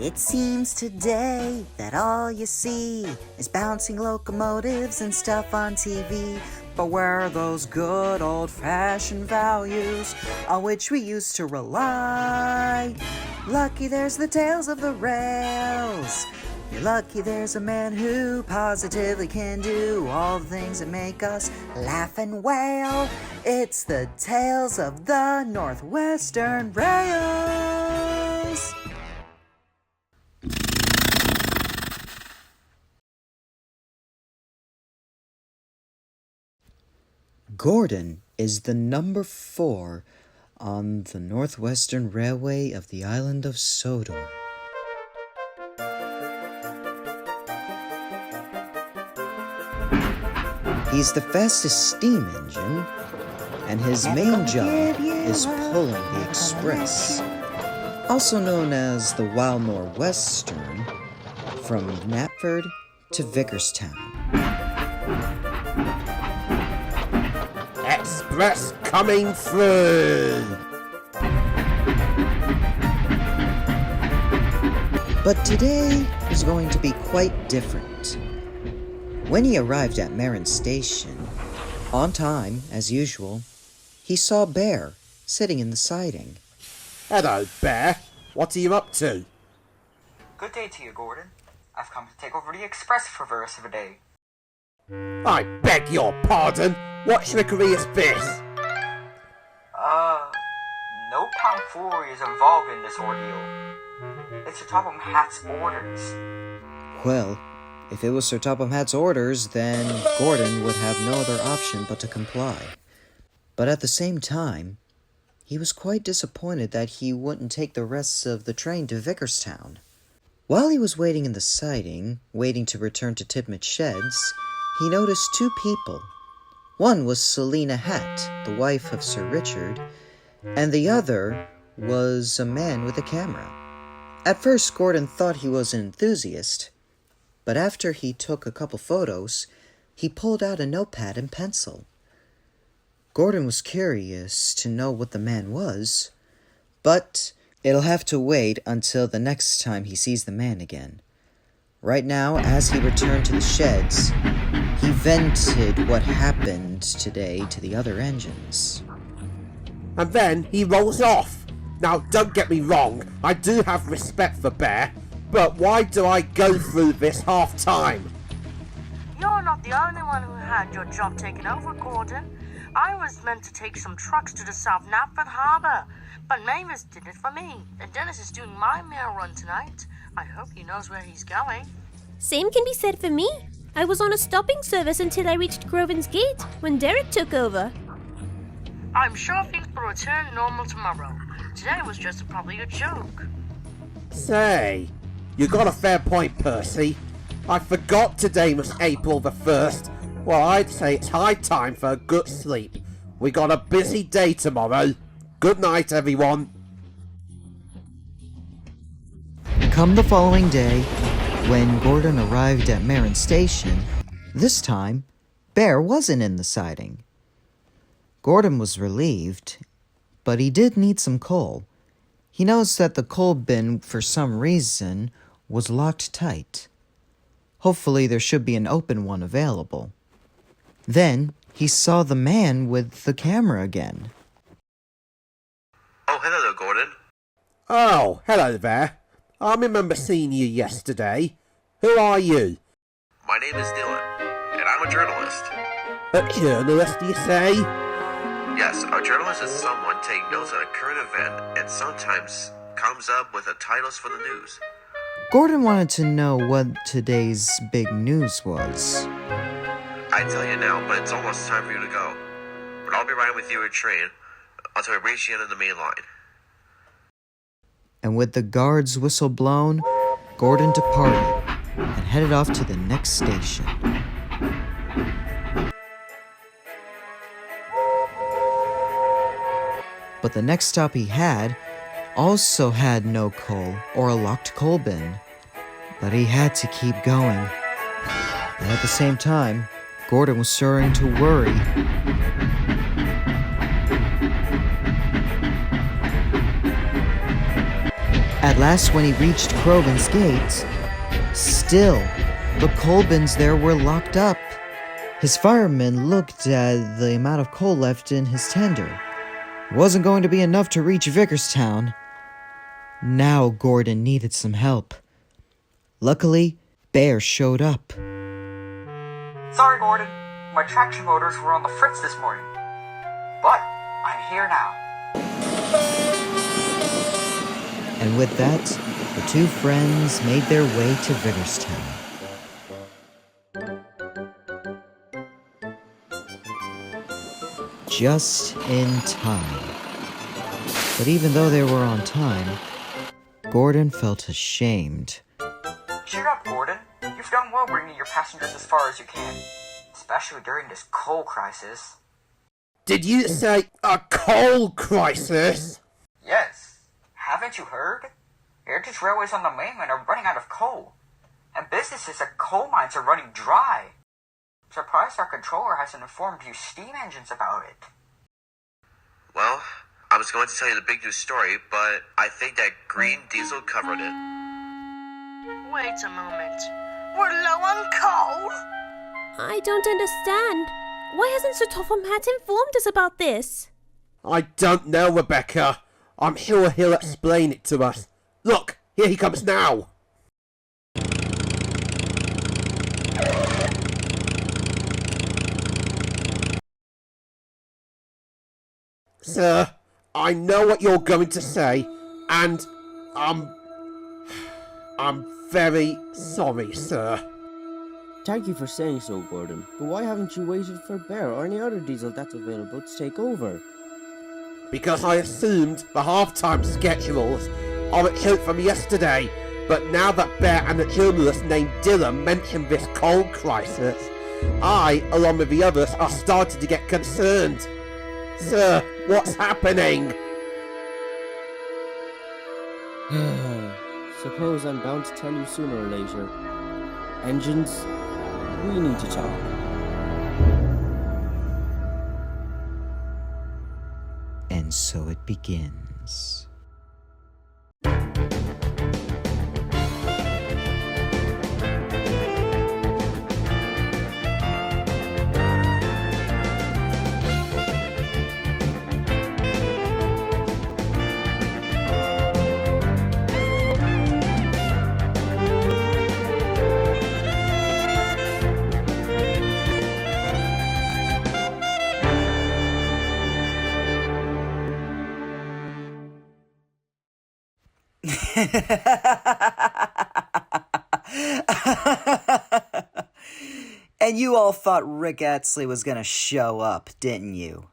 It seems today that all you see is bouncing locomotives and stuff on TV. But where are those good old-fashioned values on which we used to rely? Lucky there's the tales of the rails. You're lucky there's a man who positively can do all the things that make us laugh and wail. It's the tales of the Northwestern Rails. Gordon is the number 4 on the Northwestern Railway of the island of Sodor. He's the fastest steam engine, and his main job is pulling the express, also known as the Wild Northwestern, from Knapford to Vickerstown. Express coming through! But today is going to be quite different. When he arrived at Marin Station, on time, as usual, he saw Bear sitting in the siding. Hello, Bear. What are you up to? Good day to you, Gordon. I've come to take over the express for the rest of the day. I beg your pardon. What trickery is this? No tomfoolery is involved in this ordeal. It's the Topham Hatt's orders. Well, if it was Sir Topham Hatt's orders, then Gordon would have no other option but to comply. But at the same time, he was quite disappointed that he wouldn't take the rest of the train to Vickerstown. While he was waiting in the siding, waiting to return to Tidmouth Sheds, he noticed 2 people. One was Selina Hatt, the wife of Sir Richard, and the other was a man with a camera. At first, Gordon thought he was an enthusiast, but after he took a couple photos, he pulled out a notepad and pencil. Gordon was curious to know what the man was, but it'll have to wait until the next time he sees the man again. Right now, as he returned to the sheds, he vented what happened today to the other engines. And then he rolls off. Now, don't get me wrong, I do have respect for Bear, but why do I go through this half-time? You're not the only one who had your job taken over, Gordon. I was meant to take some trucks to the South Knapford Harbor, but Mavis did it for me, and Dennis is doing my mail run tonight. I hope he knows where he's going. Same can be said for me. I was on a stopping service until I reached Groven's Gate, when Derek took over. I'm sure things will return normal tomorrow. Today was just probably a joke. Say, you got a fair point, Percy. I forgot today was April the 1st. Well, I'd say it's high time for a good sleep. We got a busy day tomorrow. Good night, everyone. Come the following day, when Gordon arrived at Marin Station, this time, Bear wasn't in the siding. Gordon was relieved, but he did need some coal. He noticed that the coal bin, for some reason, was locked tight. Hopefully there should be an open one available. Then, he saw the man with the camera again. Oh, hello, Gordon. Oh, hello there. I remember seeing you yesterday. Who are you? My name is Dylan, and I'm a journalist. A journalist, you say? Yes, a journalist is someone taking notes on a current event and sometimes comes up with the titles for the news. Gordon wanted to know what today's big news was. I'd tell you now, but it's almost time for you to go. But I'll be riding with you in train until we reach the end of the main line. And with the guard's whistle blown, Gordon departed and headed off to the next station. But the next stop he had also had no coal or a locked coal bin. But he had to keep going. And at the same time, Gordon was starting to worry. At last, when he reached Crovan's gate, still, the coal bins there were locked up. His fireman looked at the amount of coal left in his tender. It wasn't going to be enough to reach Vickerstown. Now Gordon needed some help. Luckily, Bear showed up. Sorry, Gordon. My traction motors were on the fritz this morning. But I'm here now. And with that, the two friends made their way to Vickerstown. Just in time. But even though they were on time, Gordon felt ashamed. Cheer up, Gordon. You've done well bringing your passengers as far as you can, especially during this coal crisis. Did you say a coal crisis? Yes. Haven't you heard? Heritage railways on the mainland are running out of coal, and businesses at coal mines are running dry. Surprised our controller hasn't informed you steam engines about it. Well, I was going to tell you the big news story, but I think that green diesel covered it. Wait a moment. We're low on coal? I don't understand. Why hasn't Sir Topham Hatt informed us about this? I don't know, Rebecca. I'm sure he'll explain it to us. Look, here he comes now. Sir, I know what you're going to say, and I'm very sorry, sir. Thank you for saying so, Gordon, but why haven't you waited for Bear or any other diesel that's available to take over? Because I assumed the half-time schedules are at hope from yesterday, but now that Bear and a journalist named Dylan mentioned this coal crisis, I, along with the others, are starting to get concerned. Sir, what's happening? Suppose I'm bound to tell you sooner or later. Engines, we need to talk. And so it begins. And you all thought Rick Atsley was gonna show up, didn't you?